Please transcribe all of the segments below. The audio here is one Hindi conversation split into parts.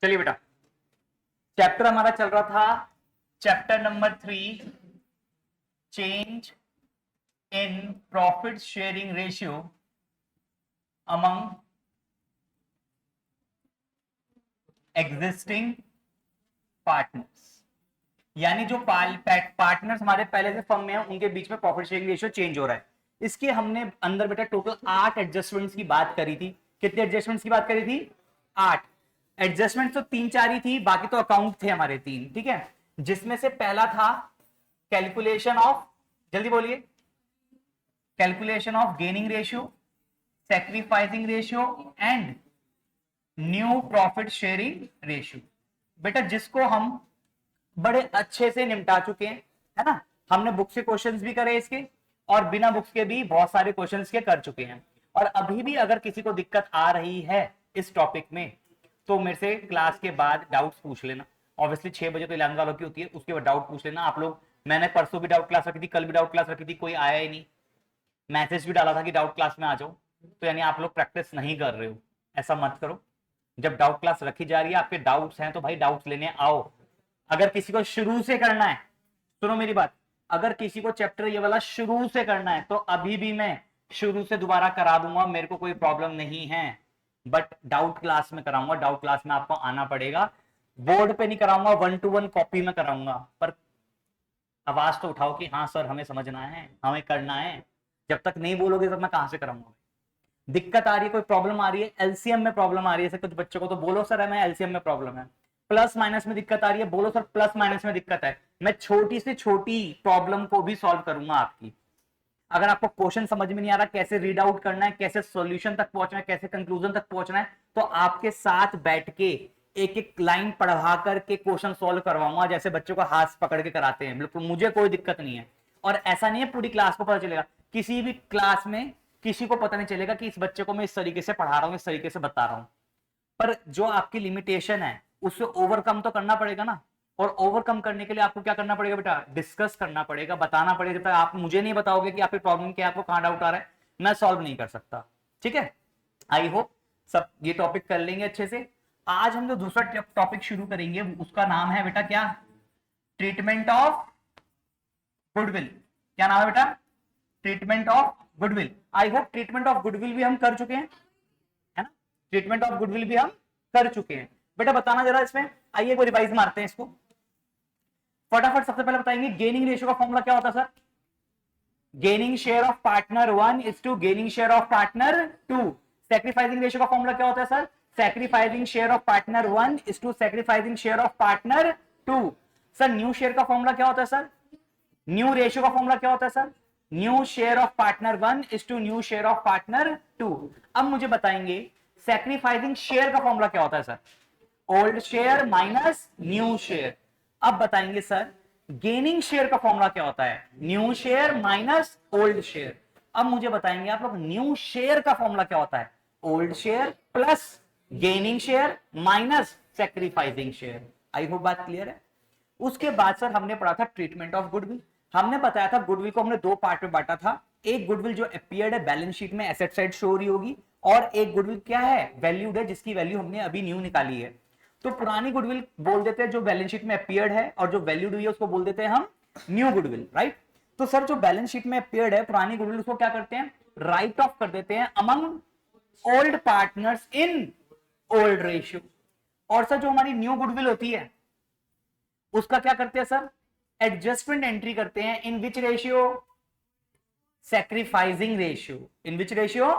चलिए बेटा, चैप्टर हमारा चल रहा था chapter number 3, change in profit sharing ratio among existing partners. यानी जो पार्टनर्स हमारे पहले से फर्म में है उनके बीच में प्रॉफिट शेयरिंग रेशियो चेंज हो रहा है। इसके हमने अंदर बेटा टोटल 8 एडजस्टमेंट्स की बात करी थी। कितने एडजस्टमेंट्स की बात करी थी? 8 एडजस्टमेंट। तो 3-4 ही थी, बाकी तो अकाउंट थे हमारे 3। ठीक है, जिसमें से पहला था कैलकुलेशन ऑफ, जल्दी बोलिए, calculation of gaining ratio, sacrificing ratio and new profit sharing ratio. बेटा जिसको हम बड़े अच्छे से निपटा चुके हैं, है ना। हमने बुक से क्वेश्चंस भी करे इसके और बिना बुक्स के भी बहुत सारे क्वेश्चंस के कर चुके हैं। और अभी भी अगर किसी को दिक्कत आ रही है इस टॉपिक में तो मेरे से क्लास के बाद डाउट्स पूछ लेना। ऑब्वियसली 6 बजे तो 11 वालों की होती है, उसके बाद डाउट पूछ लेना आप लोग। मैंने परसों भी डाउट क्लास रखी थी, कल भी डाउट क्लास रखी थी, कोई आया ही नहीं। मैसेज भी डाला था कि डाउट क्लास में आ जाओ, तो यानी आप लोग प्रैक्टिस नहीं कर रहे हो। ऐसा मत करो, जब डाउट क्लास रखी जा रही है, आपके डाउट्स हैं तो भाई डाउट्स लेने आओ। अगर किसी को शुरू से करना है, सुनो मेरी बात, अगर किसी को चैप्टर ये वाला शुरू से करना है तो अभी भी मैं शुरू से दोबारा करा दूंगा, मेरे को कोई प्रॉब्लम नहीं है। बट डाउट क्लास में कराऊंगा, डाउट क्लास में आपको आना पड़ेगा। बोर्ड पे नहीं कराऊंगा, 1-to-1 कॉपी में कराऊंगा। पर आवाज तो उठाओ कि हाँ सर हमें समझना है, हमें करना है। जब तक नहीं बोलोगे तब मैं कहां से कराऊंगा? दिक्कत आ रही है, कोई प्रॉब्लम आ रही है, एलसीएम में प्रॉब्लम आ रही है, कुछ बच्चों को तो बोलो सर हमें एलसीएम में प्रॉब्लम है। प्लस माइनस में दिक्कत आ रही है, बोलो सर प्लस माइनस में दिक्कत है। मैं छोटी से छोटी प्रॉब्लम को भी सॉल्व करूंगा आपकी। अगर आपको क्वेश्चन समझ में नहीं आ रहा, कैसे रीड आउट करना है, कैसे सॉल्यूशन तक पहुंचना है, कैसे कंक्लूजन तक पहुंचना है, तो आपके साथ बैठ के एक एक लाइन पढ़ा करके क्वेश्चन सॉल्व करवाऊंगा, जैसे बच्चों को हाथ पकड़ के कराते हैं। बिल्कुल मुझे कोई दिक्कत नहीं है। और ऐसा नहीं है पूरी क्लास को पता चलेगा, किसी भी क्लास में किसी को पता नहीं चलेगा कि इस बच्चे को मैं इस तरीके से पढ़ा रहा हूं, इस तरीके से बता रहा हूं। पर जो आपकी लिमिटेशन है उससे ओवरकम तो करना पड़ेगा ना। और ओवरकम करने के लिए आपको क्या करना पड़ेगा बेटा? डिस्कस करना पड़ेगा, बताना पड़ेगा। जब तक आप मुझे नहीं बताओगे कि आपकी प्रॉब्लम क्या है, आपको कहां डाउट आ रहा है, मैं सॉल्व नहीं कर सकता। ठीक है, आई होप सब ये टॉपिक कर लेंगे अच्छे से। आज हम जो दूसरा टॉपिक शुरू करेंगे उसका नाम है बेटा क्या? Treatment of goodwill. क्या नाम है बेटा? Treatment of goodwill. I hope treatment of goodwill भी हम कर चुके हैं, है ना। ट्रीटमेंट ऑफ गुडविल भी हम कर चुके हैं। बेटा बताना जरा इसमें, आइए एक रिवाइज मारते हैं इसको फटाफट। सबसे पहले बताएंगे गेनिंग रेशियो का फॉर्मूला क्या होता है sir? Gaining share of partner 1 is to gaining share of partner 2। Sacrificing ratio का फॉर्मूला क्या होता है sir? Sacrificing share of partner 1 is to sacrificing share of partner 2। Sir new share का फॉर्मूला क्या होता है सर? न्यू रेशियो का फॉर्मूला क्या होता है sir? New share of partner 1 is to new share of partner 2। अब मुझे बताएंगे सैक्रिफाइसिंग शेयर का फॉर्मूला क्या होता है sir? Old share minus new share. अब बताएंगे सर गेनिंग शेयर का फॉर्मूला क्या होता है? New share minus old share. अब मुझे बताएंगे आप लोग न्यू शेयर का फॉर्मूला क्या होता है? Old share plus gaining share minus sacrificing share. I hope बात क्लियर है। उसके बाद सर हमने पढ़ा था ट्रीटमेंट ऑफ गुडविल। हमने बताया था गुडविल को हमने 2 पार्ट में बांटा था। एक गुडविल जो अपीयर्ड है बैलेंस शीट में, एसेट साइड शो हो रही होगी, और एक गुडविल क्या है? वैल्यूड है, जिसकी वैल्यू हमने अभी न्यू निकाली है। तो पुरानी गुडविल बोल देते हैं जो बैलेंस शीट में अपीयर्ड है, और जो वैल्यूड हुई है उसको बोल देते हैं हम न्यू गुडविल, राइट। तो सर जो बैलेंस शीट में अपीयर्ड है पुरानी गुडविल, उसको क्या करते हैं? राइट ऑफ कर देते हैं among old partners in old ratio. और सर जो हमारी न्यू गुडविल होती है उसका क्या करते हैं सर? एडजस्टमेंट एंट्री करते हैं। In which ratio? Sacrificing ratio. In which ratio?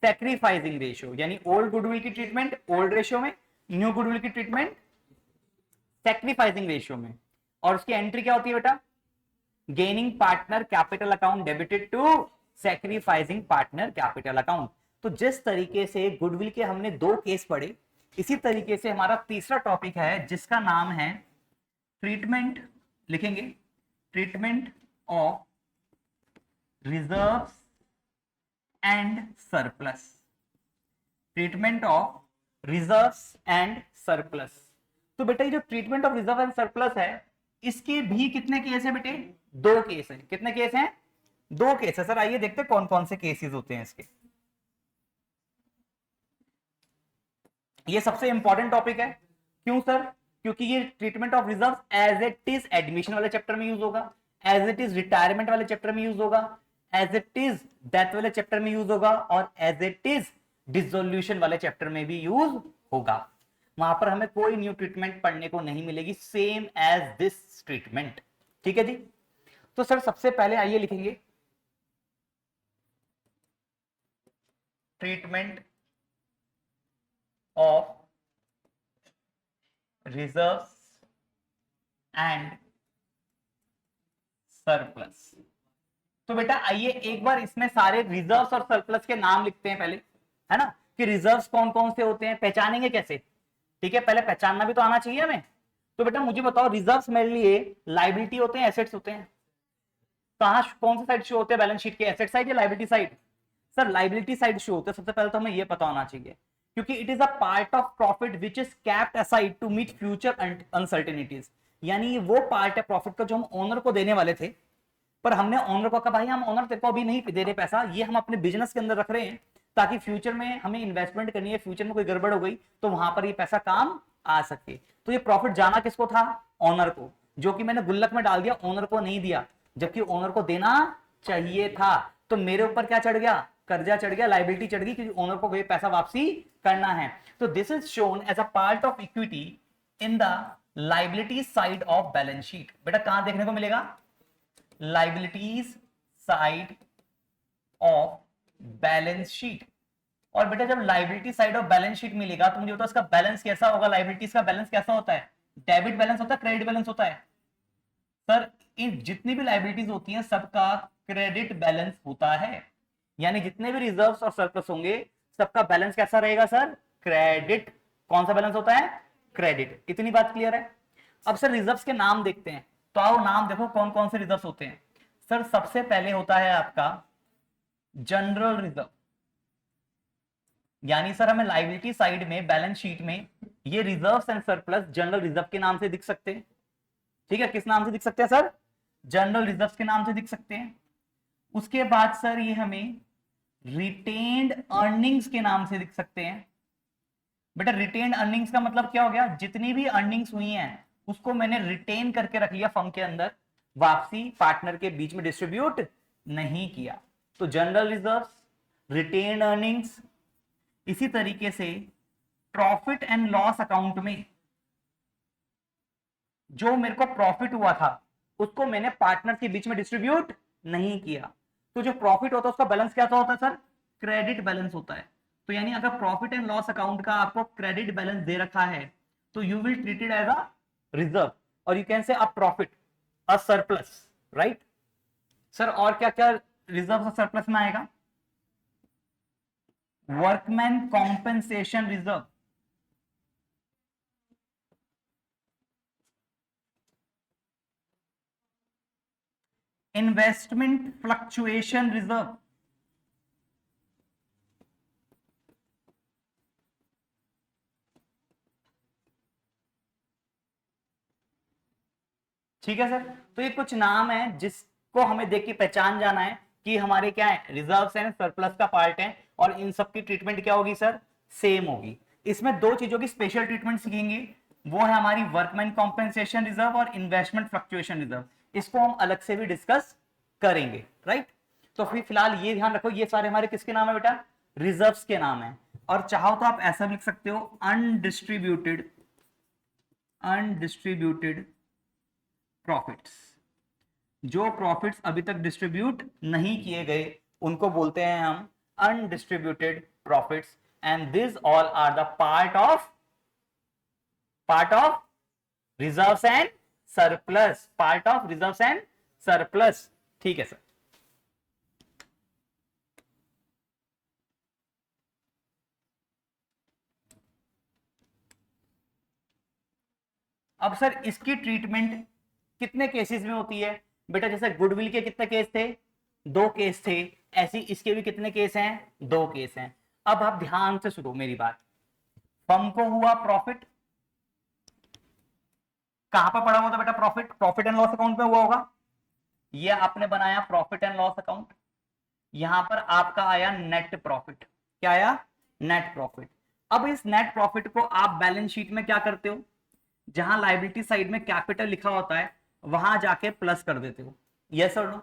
Sacrificing ratio. यानी ओल्ड गुडविल की ट्रीटमेंट ओल्ड रेशियो में, न्यू गुडविल की ट्रीटमेंट सैक्रिफाइसिंग रेशियो में। और उसकी एंट्री क्या होती है बेटा? Gaining partner capital account debited to sacrificing partner capital account. तो जिस तरीके से गुडविल के हमने 2 केस पढ़े, इसी तरीके से हमारा तीसरा टॉपिक है जिसका नाम है ट्रीटमेंट, लिखेंगे treatment of reserves and surplus. Treatment of reserves and surplus. तो बेटा ये जो treatment of reserve and surplus है, इसके भी कितने केस हैं बेटे? 2 केस हैं। कितने केस हैं? 2 केस है सर। आइए देखते हैं कौन कौन से केसेस होते हैं इसके। ये सबसे इंपॉर्टेंट टॉपिक है क्यों सर? क्योंकि ये treatment of reserve as it is admission वाले चैप्टर में यूज होगा, एज इट इज रिटायरमेंट वाले चैप्टर में यूज होगा, एज इट इज डेथ वाले चैप्टर में यूज होगा, और एज इट इज डिसोल्यूशन वाले चैप्टर में भी यूज होगा। वहां पर हमें कोई न्यू ट्रीटमेंट पढ़ने को नहीं मिलेगी, सेम एज दिस ट्रीटमेंट। ठीक है जी। तो सर सबसे पहले आइए लिखेंगे treatment of reserves and surplus. तो बेटा आइए एक बार इसमें सारे रिजर्व्स और सरप्लस के नाम लिखते हैं पहले, है ना, कि रिजर्व्स कौन कौन से होते हैं, पहचानेंगे कैसे। ठीक है, पहले पहचानना भी तो आना चाहिए हमें। तो बेटा मुझे बताओ, रिजर्व्स मेरे लिए लायबिलिटी होते हैं, एसेट्स होते हैं? कहां कौन सा साइड शो होते हैं बैलेंस शीट के, एसेट साइड या liability side? Sir liability side show होते हैं। सबसे पहले तो हमें यह पता होना चाहिए, क्योंकि it is a part of profit which is kept aside to meet future uncertainties. यानी ये वो पार्ट है प्रॉफिट का जो हम ओनर को देने वाले थे, पर हमने ओनर को कहा भाई हम ओनर तेरे को अभी नहीं दे रहे पैसा, ये हम अपने बिजनेस के अंदर रख रहे हैं ताकि फ्यूचर में हमें इन्वेस्टमेंट करनी है, फ्यूचर में कोई गड़बड़ हो गई तो वहां पर ये पैसा काम आ सके। तो ये प्रॉफिट जाना किसको था? ओनर को, जो कि मैंने गुल्लक में डाल दिया, ओनर को नहीं दिया, जबकि ओनर को देना चाहिए था। तो मेरे ऊपर क्या चढ़ गया? कर्जा चढ़ गया, लायबिलिटी चढ़ गई, क्योंकि ओनर को कोई पैसा वापसी करना है। तो this is shown as a part of equity in the liability side of balance sheet. बेटा कहां देखने को मिलेगा? Liabilities side of balance sheet. और बेटा जब liability side of balance sheet मिलेगा तो मुझे बताओ इसका बैलेंस कैसा होगा? लायबिलिटीज का बैलेंस कैसा होता है? डेबिट बैलेंस होता है, क्रेडिट बैलेंस होता है? सर इन जितनी भी लायबिलिटीज होती हैं सबका क्रेडिट बैलेंस होता है। यानी जितने भी रिजर्व्स और सरप्लस होंगे सबका बैलेंस कैसा रहेगा सर? क्रेडिट। कौन सा बैलेंस होता है? क्रेडिट। इतनी बात क्लियर है? अब सर रिजर्व्स के नाम देखते हैं, तो आओ नाम देखो कौन कौन से रिजर्व्स होते हैं। सर सबसे पहले होता है आपका जनरल रिजर्व। यानी सर हमें लायबिलिटी साइड में बैलेंस शीट में ये reserves and surplus general reserve के नाम से दिख सकते हैं। ठीक है, किस नाम से दिख सकते हैं सर? जनरल रिजर्व्स के नाम से दिख सकते हैं। उसके बाद सर ये हमें रिटेन्ड अर्निंग्स के नाम से दिख सकते हैं। बेटा रिटेन्ड अर्निंग्स का मतलब क्या हो गया? जितनी भी अर्निंग्स हुई हैं उसको मैंने रिटेन करके रख लिया फर्म के अंदर, वापसी पार्टनर के बीच में डिस्ट्रीब्यूट नहीं किया। तो जनरल रिजर्व्स, रिटेन्ड अर्निंग्स। इसी तरीके से प्रॉफिट एंड लॉस अकाउंट में जो मेरे को प्रॉफिट हुआ था उसको मैंने पार्टनर के बीच में डिस्ट्रीब्यूट नहीं किया। तो जो प्रॉफिट होता है उसका बैलेंस क्या होता है सर? क्रेडिट बैलेंस होता है। तो यानी अगर प्रॉफिट एंड लॉस अकाउंट का आपको क्रेडिट बैलेंस दे रखा है तो you will treat it as a reserve, और you can say a profit, a surplus, right sir? और क्या क्या रिजर्व और सरप्लस में आएगा? Workman compensation reserve, investment fluctuation reserve, ठीक है सर? तो ये कुछ नाम है जिसको हमें देख के पहचान जाना है कि हमारे क्या है, रिजर्व्स एंड सरप्लस का पार्ट है, और इन सब की ट्रीटमेंट क्या होगी सर? सेम होगी। इसमें दो चीजों की स्पेशल ट्रीटमेंट सीखेंगे, वो है हमारी वर्कमैन कॉम्पेंसेशन रिजर्व और इन्वेस्टमेंट फ्लक्चुएशन रिजर्व। इसको हम अलग से भी डिस्कस करेंगे, राइट? तो फिर फिलहाल ये ध्यान रखो, ये सारे हमारे किसके नाम है बेटा? रिजर्व्स के नाम है। और चाहो तो आप ऐसा लिख सकते हो, अनडिस्ट्रीब्यूटेड प्रॉफिट्स। जो प्रॉफिट्स अभी तक डिस्ट्रीब्यूट नहीं किए गए उनको बोलते हैं हम undistributed profits, and this all are the part of reserves and surplus, part of reserves and surplus. ठीक है सर? अब सर इसकी ट्रीटमेंट कितने केसेस में होती है? बेटा जैसे गुडविल के कितने केस थे? 2 केस थे। ऐसी इसके भी कितने केस हैं? 2 केस हैं। अब आप ध्यान से सुनो मेरी बात। फर्म को हुआ प्रॉफिट, कहां पर पड़ा हुआ था बेटा profit? Profit and loss account में हुआ होगा। ये आपने बनाया प्रॉफिट एंड लॉस अकाउंट, यहां पर आपका आया नेट प्रॉफिट। क्या आया? Net profit. अब इस नेट प्रॉफिट को आप बैलेंस शीट में क्या करते हो? जहां लाइबिलिटी साइड में कैपिटल लिखा होता है वहां जाके प्लस कर देते हो, यस और नो।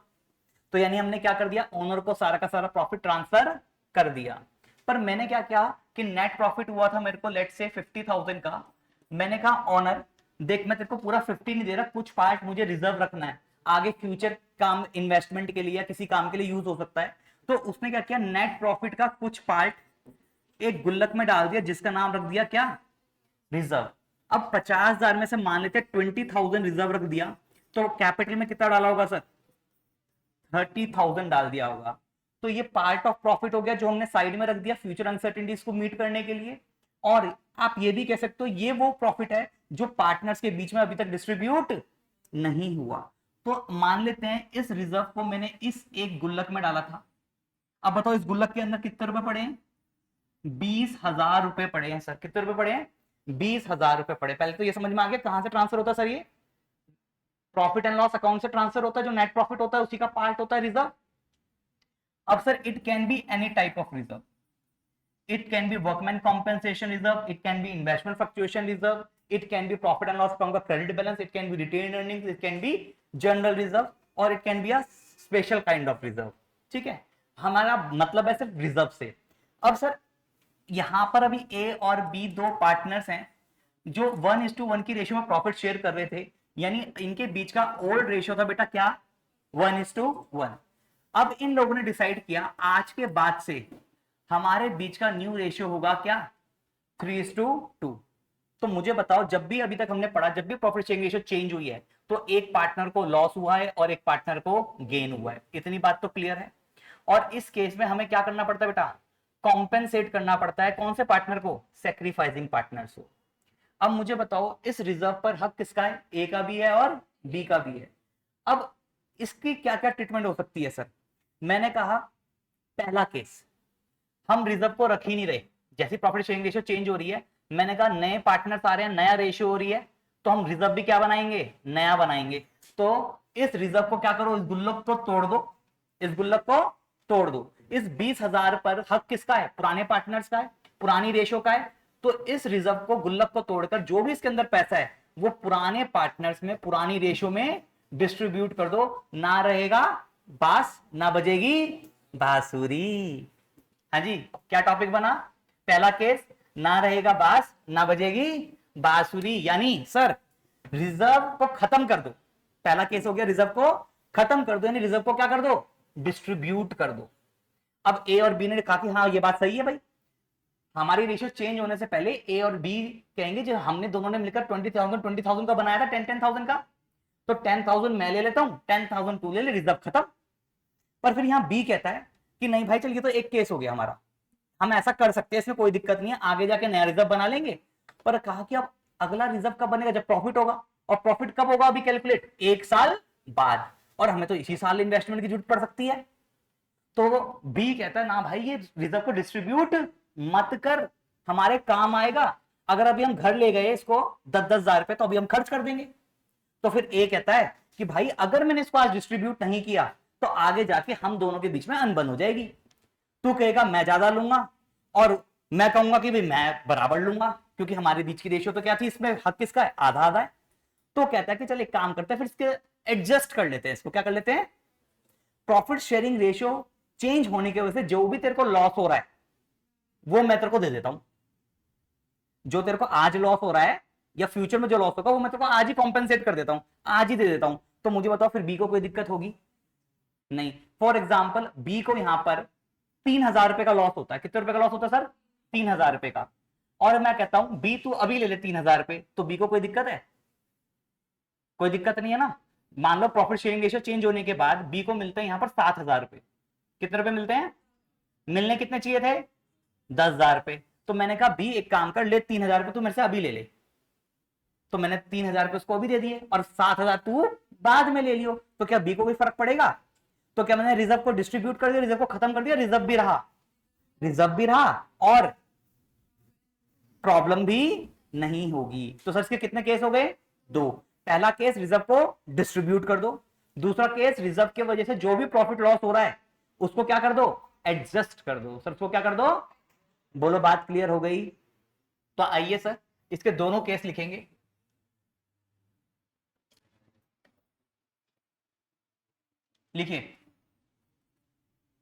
तो यानी हमने क्या कर दिया, ओनर को सारा का सारा प्रॉफिट ट्रांसफर कर दिया। पर मैंने क्या किया कि नेट प्रॉफिट हुआ था मेरे को लेट से 50,000 का। मैंने कहा ओनर देख, मैं तेरे को पूरा 50 नहीं दे रहा, कुछ पार्ट मुझे रिजर्व रखना है, आगे फ्यूचर काम इन्वेस्टमेंट के लिए या किसी काम के लिए यूज हो सकता है। तो उसने क्या किया, नेट प्रॉफिट का कुछ पार्ट एक गुल्लक में डाल दिया जिसका नाम रख दिया क्या, रिजर्व। अब 50,000 में से मान लेते 20,000 रिजर्व रख दिया, तो कैपिटल में कितना डाला होगा सर, 30,000 डाल दिया होगा। तो ये पार्ट ऑफ प्रॉफिट हो गया जो हमने साइड में रख दिया फ्यूचर अनसर्टेनिटीज को मीट करने के लिए। और आप ये भी कह सकते हो ये वो प्रॉफिट है जो पार्टनर्स के बीच में अभी तक डिस्ट्रीब्यूट नहीं हुआ। तो मान लेते हैं इस रिजर्व को मैंने इस एक गुल्लक में डाला था। अब बताओ इस गुल्लक के अंदर कितने रुपए पड़े हैं, 20,000 रुपए पड़े हैं सर। कितने रुपए पड़े हैं, 20,000 रुपए पड़े। पहले तो ये समझ में आ गया कहां से ट्रांसफर होता है सर, ये प्रॉफिट एंड लॉस अकाउंट से ट्रांसफर होता है, जो नेट प्रॉफिट होता है उसी का पार्ट होता है रिजर्व। अब sir it can be any type of reserve, it can be workman compensation reserve, it can be investment fluctuation reserve, it can be profit and loss account का credit balance, it can be retained earnings, it can be general reserve और it can be a special kind of reserve। ठीक है, हमारा मतलब है सिर्फ रिजर्व से। अब सर यहां पर अभी ए और बी दो पार्टनर्स हैं जो 1:1 की रेशियो में प्रॉफिट शेयर कर रहे थे, यानी इनके बीच का ओल्ड रेशियो था बेटा क्या, 1:1। अब इन लोगों ने डिसाइड किया आज के बाद से हमारे बीच का न्यू रेशियो होगा क्या, 3:2। तो मुझे बताओ जब भी अभी तक हमने पढ़ा, जब भी प्रॉफिट शेयरिंग रेशियो चेंज हुई है तो एक पार्टनर को लॉस हुआ है और एक पार्टनर को गेन हुआ है, इतनी बात तो क्लियर है। और इस केस में हमें क्या करना पड़ता है बेटा, कॉम्पेंसेट करना पड़ता है कौन से पार्टनर को, सेक्रीफाइसिंग पार्टनर्स को। अब मुझे बताओ इस रिजर्व पर हक किसका है, ए का भी है और बी का भी है। अब इसकी क्या क्या ट्रीटमेंट हो सकती है सर, मैंने कहा पहला केस हम रिजर्व को रख ही नहीं रहे, जैसी प्रॉफिट शेयरिंग रेशियो चेंज हो रही है मैंने कहा नए पार्टनर्स आ रहे हैं, नया रेशियो हो रही है, तो हम रिजर्व भी क्या बनाएंगे, नया बनाएंगे। तो इस रिजर्व को क्या करो, इस गुल्लक को तोड़ दो, इस गुल्लक को तोड़ दो। इस 20,000 पर हक किसका है, पुराने पार्टनर्स का है, पुरानी रेशियो का है। तो इस रिजर्व को गुल्लक को तोड़कर जो भी इसके अंदर पैसा है वो पुराने पार्टनर्स में पुरानी रेशियो में डिस्ट्रीब्यूट कर दो, ना रहेगा बास ना बजेगी बांसुरी। हाँ जी, क्या टॉपिक बना, पहला केस ना रहेगा बास ना बजेगी बांसुरी, यानी सर रिजर्व को खत्म कर दो। पहला केस हो गया रिजर्व को खत्म कर दो, यानी रिजर्व को क्या कर दो, डिस्ट्रीब्यूट कर दो। अब ए और बी ने कहा कि हाँ ये बात सही है भाई, हमारी रेशियो चेंज होने से पहले ए और बी कहेंगे जो हमने दोनों ने मिलकर 20,000 का बनाया था, 10,000 का, तो 10,000 मैं ले लेता हूं, 10,000 तू ले ले, रिजर्व खत्म। पर फिर यहां बी कहता है कि नहीं भाई चल ये तो एक केस हो गया हमारा, हम ऐसा कर सकते हैं, इसमें कोई दिक्कत नहीं है, आगे जाके नया रिजर्व बना लेंगे। पर कहा कि अब अगला रिजर्व कब बनेगा, जब प्रॉफिट होगा, और प्रॉफिट कब होगा अभी कैलकुलेट, 1 साल बाद, और हमें तो इसी साल इन्वेस्टमेंट की जरूरत पड़ सकती है। तो बी कहता है ना भाई ये रिजर्व को डिस्ट्रीब्यूट मत कर, हमारे काम आएगा, अगर अभी हम घर ले गए इसको 10,000 रुपए तो अभी हम खर्च कर देंगे। तो फिर ए कहता है कि भाई अगर मैंने इसको आज डिस्ट्रीब्यूट नहीं किया तो आगे जाके हम दोनों के बीच में अनबन हो जाएगी, तू कहेगा मैं ज्यादा लूंगा और मैं कहूंगा कि भाई मैं बराबर लूंगा, क्योंकि हमारे बीच की रेशियो तो क्या थी, इसमें हक किसका है, आधा आधा है। तो कहता है कि चल एक काम करते हैं फिर इसके एडजस्ट कर लेते हैं, इसको क्या कर लेते हैं, प्रॉफिट शेयरिंग रेशियो चेंज होने की वजह से जो भी तेरे को लॉस हो रहा है वो मैं तेरे को दे देता हूं, जो तेरे को आज लॉस हो रहा है या फ्यूचर में जो लॉस होगा वो मैं तेरे को आज ही कॉम्पेंसेट कर देता हूं, आज ही दे देता हूं। तो मुझे बताओ फिर बी को कोई दिक्कत होगी नहीं। फॉर एग्जाम्पल बी को यहां पर 3,000 रुपए का लॉस होता है, कितने रुपए का लॉस होता है सर, 3,000 रुपए का, और मैं कहता हूं बी तू अभी ले ले 3,000 रुपए, तो बी को कोई दिक्कत है, कोई दिक्कत नहीं है ना। मान लो प्रॉफिट शेयरिंग रेशियो चेंज होने के बाद बी को मिलते हैं यहां पर 7,000 रुपए, कितने रुपए मिलते हैं, मिलने कितने चाहिए थे, 10,000 रुपए। तो मैंने कहा बी एक काम कर ले, 3,000 रुपए तू मेरे से अभी ले ले, तो मैंने 3,000 रुपए उसको अभी दे दिए और 7,000 तू बाद में ले लियो, तो क्या बी को कोई फर्क पड़ेगा। तो क्या मैंने रिजर्व को डिस्ट्रीब्यूट कर दिया, रिजर्व को खत्म कर दिया, रिजर्व भी रहा, रिजर्व भी रहा और प्रॉब्लम भी नहीं होगी। तो सर इसके कितने केस हो गए, दो। पहला केस रिजर्व को डिस्ट्रीब्यूट कर दो, दूसरा केस रिजर्व की वजह से जो भी प्रॉफिट लॉस हो रहा है उसको क्या कर दो, एडजस्ट कर दो। सर उसको क्या कर दो, बोलो बात क्लियर हो गई। तो आइए सर इसके दोनों केस लिखेंगे। लिखिए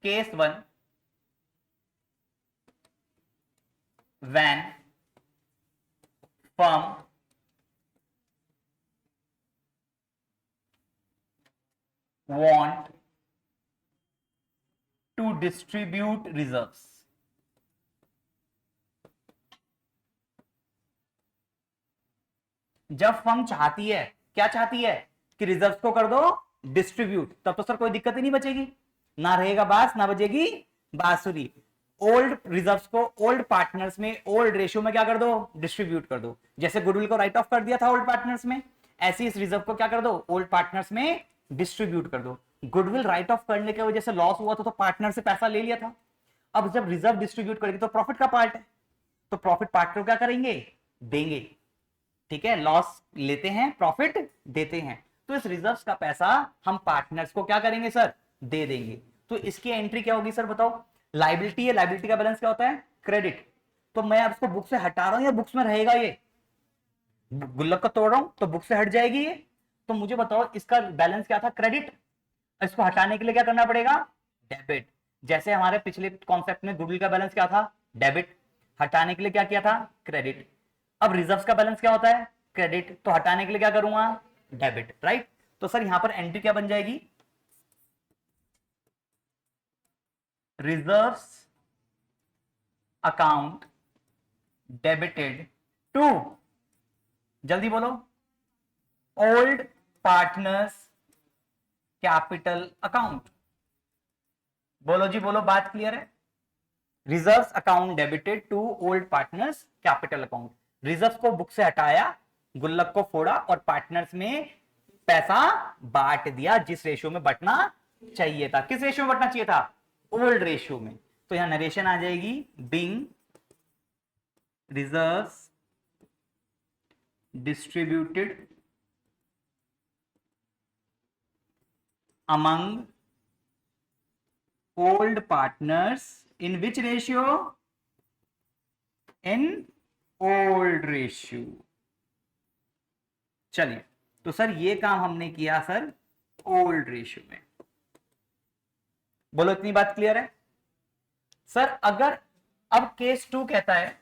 case 1 when firm want to distribute reserves. जब फर्म चाहती है, क्या चाहती है कि रिजर्व्स को कर दो डिस्ट्रीब्यूट, तब तो सर कोई दिक्कत ही नहीं बचेगी, ना रहेगा बांस ना बजेगी बांसुरी। ओल्ड रिजर्व्स को ओल्ड पार्टनर्स में ओल्ड रेशियो में क्या कर दो, डिस्ट्रीब्यूट कर दो। जैसे गुडविल को राइट ऑफ कर दिया था ओल्ड पार्टनर्स में, ऐसे इस रिजर्व को क्या कर दो, ओल्ड पार्टनर्स में डिस्ट्रीब्यूट कर दो। गुडविल राइट ऑफ करने की वजह से लॉस हुआ था तो पार्टनर से पैसा ले लिया था, अब जब रिजर्व डिस्ट्रीब्यूट करेगी तो प्रॉफिट का पार्ट है, तो प्रॉफिट पार्टनर क्या करेंगे, देंगे। ठीक है, लॉस लेते हैं प्रॉफिट देते हैं, तो इस रिजर्व्स का पैसा हम पार्टनर्स को क्या करेंगे सर, दे देंगे। तो इसकी एंट्री क्या होगी सर बताओ, लायबिलिटी है, लायबिलिटी का बैलेंस क्या होता है, क्रेडिट। तो मैं अब इसको बुक से हटा रहा हूं या बुक्स में रहेगा, ये गुल्लक को तोड़ रहा हूं तो बुक से हट जाएगी ये। तो मुझे बताओ इसका बैलेंस क्या था, क्रेडिट, इसको हटाने के लिए क्या करना पड़ेगा, डेबिट। जैसे हमारे पिछले कॉन्सेप्ट में गुडविल का बैलेंस क्या था, डेबिट, हटाने के लिए क्या किया था, क्रेडिट। अब रिजर्व्स का बैलेंस क्या होता है, क्रेडिट, तो हटाने के लिए क्या करूंगा, डेबिट, राइट। तो सर यहां पर एंट्री क्या बन जाएगी, रिजर्व्स अकाउंट डेबिटेड टू, जल्दी बोलो, ओल्ड पार्टनर्स कैपिटल अकाउंट। बोलो जी बोलो, बात क्लियर है। Reserves account debited to old partners capital account, reserves को बुक से हटाया, गुल्लक को फोड़ा और पार्टनर्स में पैसा बांट दिया, जिस रेशियो में बंटना चाहिए था। किस रेशियो में बंटना चाहिए था, ओल्ड रेशियो में। तो यहां नरेशन आ जाएगी, being reserves distributed among old partners in which ratio, in old ratio। चलिए, तो सर ये काम हमने किया सर ओल्ड रेशियो में। बोलो इतनी बात क्लियर है। सर अगर अब केस 2 कहता है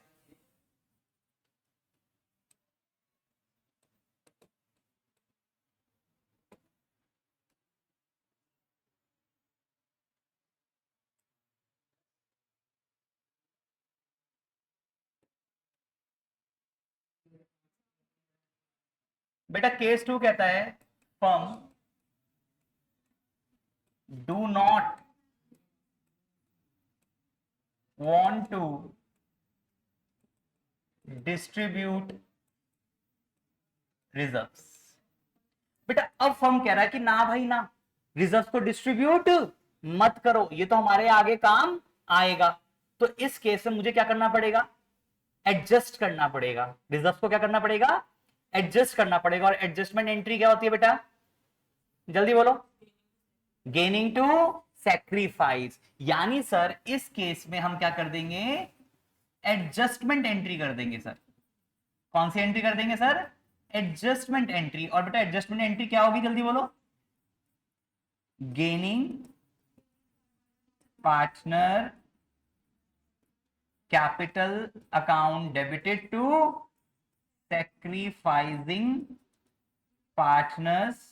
बेटा, केस 2 कहता है firm do not want to distribute reserves। बेटा अब फर्म कह रहा है कि ना भाई ना, रिजर्व्स को डिस्ट्रीब्यूट मत करो, ये तो हमारे आगे काम आएगा। तो इस केस में मुझे क्या करना पड़ेगा, एडजस्ट करना पड़ेगा, रिजर्व्स को क्या करना पड़ेगा, एडजस्ट करना पड़ेगा। और एडजस्टमेंट एंट्री क्या होती है बेटा, जल्दी बोलो, गेनिंग टू सैक्रिफाइस। यानी सर इस केस में हम क्या कर देंगे, एडजस्टमेंट एंट्री कर देंगे सर। कौन सी एंट्री कर देंगे सर, एडजस्टमेंट एंट्री। और बेटा एडजस्टमेंट एंट्री क्या होगी, जल्दी बोलो, gaining partner capital account debited to sacrificing partners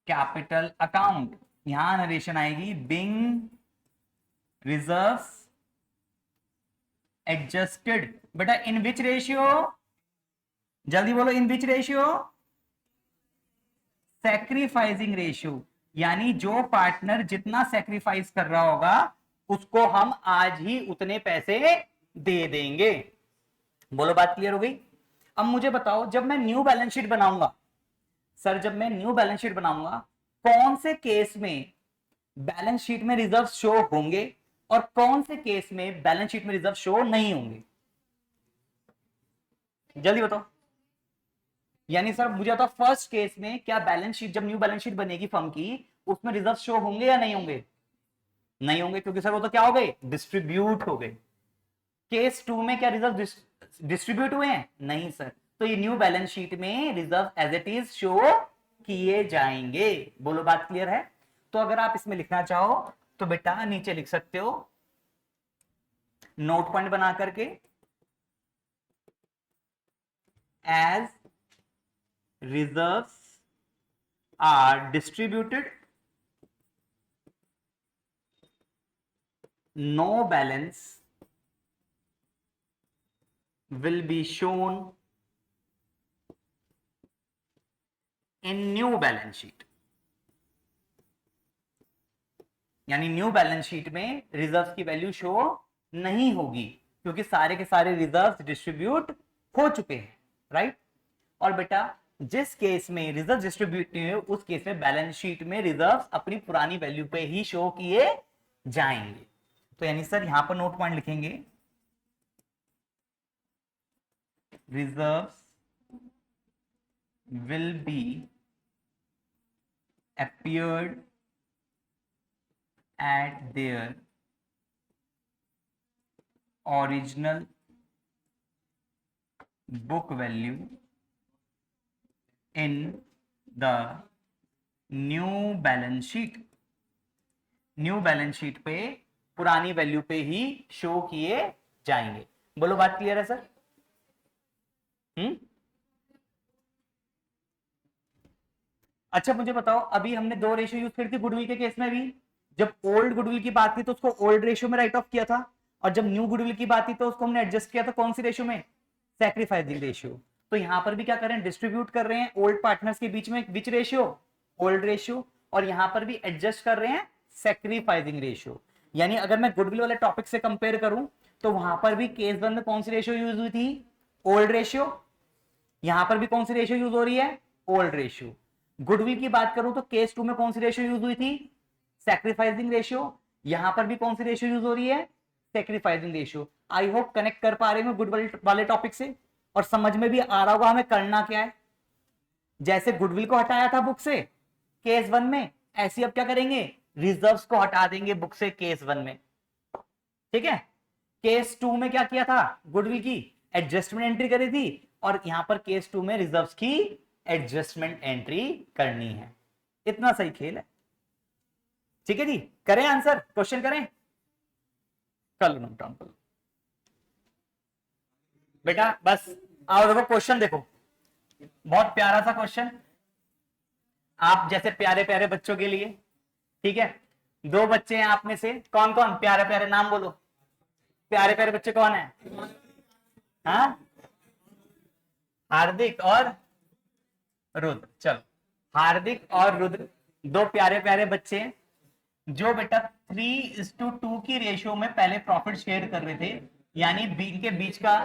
capital account. यहां नरेशन आएगी, बिंग रिजर्व्स एडजस्टेड। बेटा इन विच रेशियो, जल्दी बोलो, in which ratio, sacrificing ratio. यानी जो पार्टनर जितना सैक्रिफाइस कर रहा होगा उसको हम आज ही उतने पैसे दे देंगे। बोलो बात क्लियर हो गई। अब मुझे बताओ, जब मैं न्यू बैलेंस शीट बनाऊंगा सर, जब मैं न्यू बैलेंस शीट बनाऊंगा, कौन से केस में बैलेंस शीट में रिजर्व शो होंगे और कौन से केस में बैलेंस शीट में रिजर्व शो नहीं होंगे, जल्दी बताओ। यानी सर मुझे बताओ, फर्स्ट केस में क्या बैलेंस शीट, जब न्यू बैलेंस शीट बनेगी फर्म की, उसमें रिजर्व शो होंगे या नहीं होंगे, नहीं होंगे, क्योंकि सर वो तो क्या हो गए, डिस्ट्रीब्यूट हो गए। केस 2 में क्या रिजर्व डिस्ट्रीब्यूट हुए हैं, नहीं सर। तो ये न्यू बैलेंस शीट में reserve as it is show किए जाएंगे। बोलो बात क्लियर है? तो अगर आप इसमें लिखना चाहो तो बेटा नीचे लिख सकते हो नोट पॉइंट बना करके, as reserves are distributed, no balance will be shown in new balance sheet। यानी न्यू बैलेंस शीट में रिजर्व्स की वैल्यू शो नहीं होगी क्योंकि सारे के सारे रिजर्व्स डिस्ट्रीब्यूट हो चुके हैं, राइट। और बेटा जिस केस में रिजर्व डिस्ट्रीब्यूट नहीं हुए उस केस में बैलेंस शीट में रिजर्व्स अपनी पुरानी वैल्यू पे ही शो किए जाएंगे। तो यानी सर यहां पर नोट पॉइंट लिखेंगे, reserves will be appeared at their original book value in the new balance sheet। New balance sheet पे पुरानी वैल्यू पे ही शो किए जाएंगे। बोलो बात क्लियर है सर? अच्छा मुझे बताओ, अभी हमने दो रेशियो यूज करी थी गुडविल के केस में भी। जब ओल्ड गुडविल की बात थी तो उसको ओल्ड रेशियो में राइट ऑफ किया था, और जब न्यू गुडविल की बात थी तो उसको हमने एडजस्ट किया था कौन सी रेशियो में? Sacrificing ratio. तो यहां पर भी क्या कर रहे हैं? डिस्ट्रीब्यूट कर रहे हैं ओल्ड पार्टनर्स के बीच में विच रेशियो? Old ratio. और यहां पर भी एडजस्ट कर रहे हैं सैक्रिफाइसिंग रेशियो। यानी अगर मैं गुडविल वाले टॉपिक से कंपेयर करूं तो वहां पर भी केस वन में कौन सी रेशियो यूज हुई थी? Old ratio. यहां पर भी कौन सी रेशियो यूज हो रही है? Old ratio. गुडविल की बात करूं तो केस टू में कौन सी रेशियो यूज हुई थी? Sacrificing ratio. यहां पर भी कौन सी रेशियो यूज हो रही है? Sacrificing ratio. I hope connect कर पा रहे हो गुडविल वाले टॉपिक से, और समझ में भी आ रहा होगा हमें करना क्या है। जैसे गुडविल को हटाया था बुक से केस वन में, ऐसे अब क्या करेंगे? रिजर्व्स को हटा देंगे बुक से केस वन में, ठीक है। केस टू में क्या किया था? गुडविल की एडजस्टमेंट एंट्री करी थी, और यहां पर केस टू में रिजर्व्स की एडजस्टमेंट एंट्री करनी है। इतना सही खेल है, ठीक है जी। करें आंसर, क्वेश्चन करें, कर लो नोट डाउन कर लो बेटा। बस आओ देखो क्वेश्चन, देखो बहुत प्यारा सा क्वेश्चन आप जैसे प्यारे प्यारे बच्चों के लिए, ठीक है। दो बच्चे हैं आप में से, कौन कौन प्यारे प्यारे नाम बोलो। प्यारे प्यारे बच्चे कौन है? हाँ, हार्दिक और रुद्र। चलो, हार्दिक और रुद्र दो प्यारे प्यारे बच्चे हैं जो बेटा 3:2 की रेशियो में पहले प्रॉफिट शेयर कर रहे थे। यानी इनके बीच का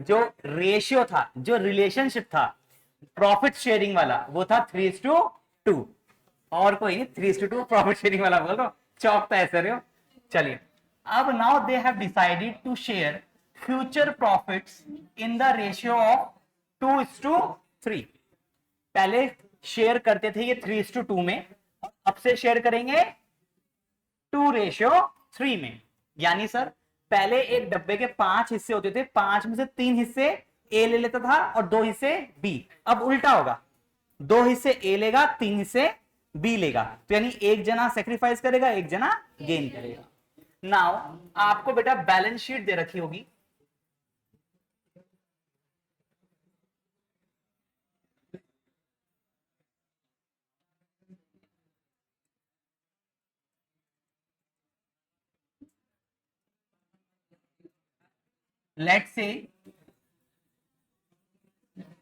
जो रेशियो था, जो रिलेशनशिप था प्रॉफिट शेयरिंग वाला, वो था 3:2। और कोई नहीं, 3:2 प्रॉफिट शेयरिंग वाला बोल रहा, चौकता ऐसे रहे हो। चलिए, अब now they have decided to share future profits in the ratio of 2:3। पहले शेयर करते थे ये 3:2 में, अब से शेयर करेंगे 2:3 में। यानी सर पहले एक डब्बे के 5 हिस्से होते थे, 5 में से 3 हिस्से ए ले लेता था और 2 हिस्से बी। अब उल्टा होगा, 2 हिस्से ए लेगा, 3 हिस्से बी लेगा। तो यानी एक जना सेक्रीफाइस करेगा, एक जना गेन करेगा। नाउ आपको बेटा बैलेंस शीट दे रखी होगी, लेट्स से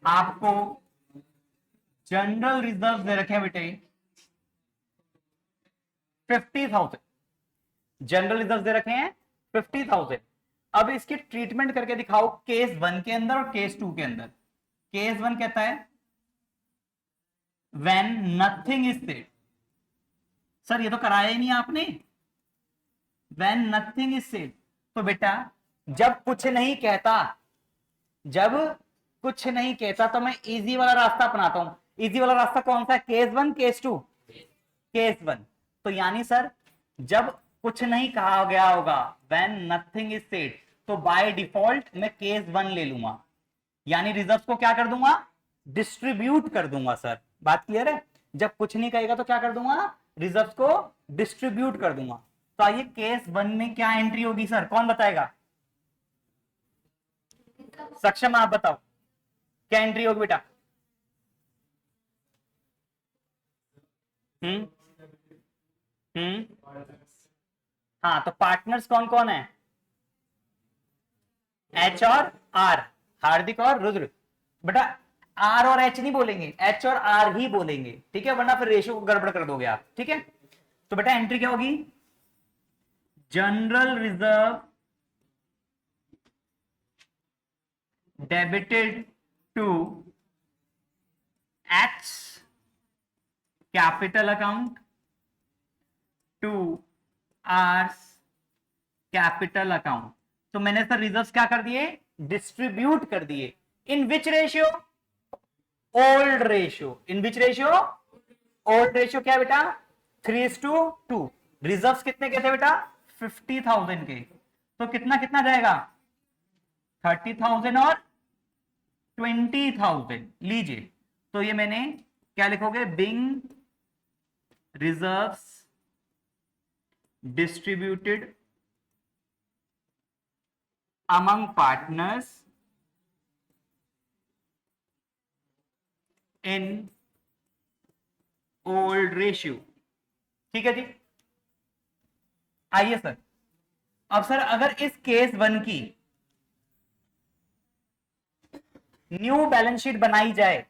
आपको जनरल रिजर्व दे रखे हैं बेटे 50,000। जनरल रिजर्व दे रखे हैं 50,000। अब इसकी ट्रीटमेंट करके दिखाओ केस वन के अंदर और केस टू के अंदर। केस वन कहता है when nothing is said. Sir ये तो कराया ही नहीं आपने, व्हेन नथिंग इज सेड। तो बेटा जब कुछ नहीं कहता, जब कुछ नहीं कहता तो मैं इजी वाला रास्ता अपनाता हूं। इजी वाला रास्ता कौन सा है? Case one case two? Case one. तो यानी सर जब कुछ नहीं कहा गया होगा, व्हेन नथिंग इज सेड, तो बाय डिफॉल्ट मैं केस वन ले लूंगा। यानी रिजर्व को क्या कर दूंगा? डिस्ट्रीब्यूट कर दूंगा। सर बात क्लियर है? जब कुछ नहीं कहेगा तो क्या कर दूंगा, रिजर्व को डिस्ट्रीब्यूट कर दूंगा। तो आइए केस 1 में क्या एंट्री होगी सर, कौन बताएगा? सक्षम आप बताओ क्या एंट्री होगी बेटा? हम्म हम्म हाँ, तो पार्टनर्स कौन कौन है? एच और आर, हार्दिक और रुद्र। बेटा आर और एच नहीं बोलेंगे, एच और आर ही बोलेंगे, ठीक है, वरना फिर रेशियो को गड़बड़ कर दोगे आप, ठीक है। तो बेटा एंट्री क्या होगी? General reserve debited to H capital account to R's capital account. तो मैंने सर रिजर्व्स क्या कर दिए? डिस्ट्रीब्यूट कर दिए। In which ratio? Old ratio. In which ratio? Old ratio क्या है बेटा? 3:2। रिजर्व्स कितने के थे बेटा? 50,000 के। तो कितना कितना जाएगा? 30,000 और 20,000। लीजिए, तो ये मैंने क्या लिखोगे? Being reserves distributed among partners in old ratio। ठीक है जी। आइए सर, अब सर अगर इस केस 1 की न्यू बैलेंस शीट बनाई जाए,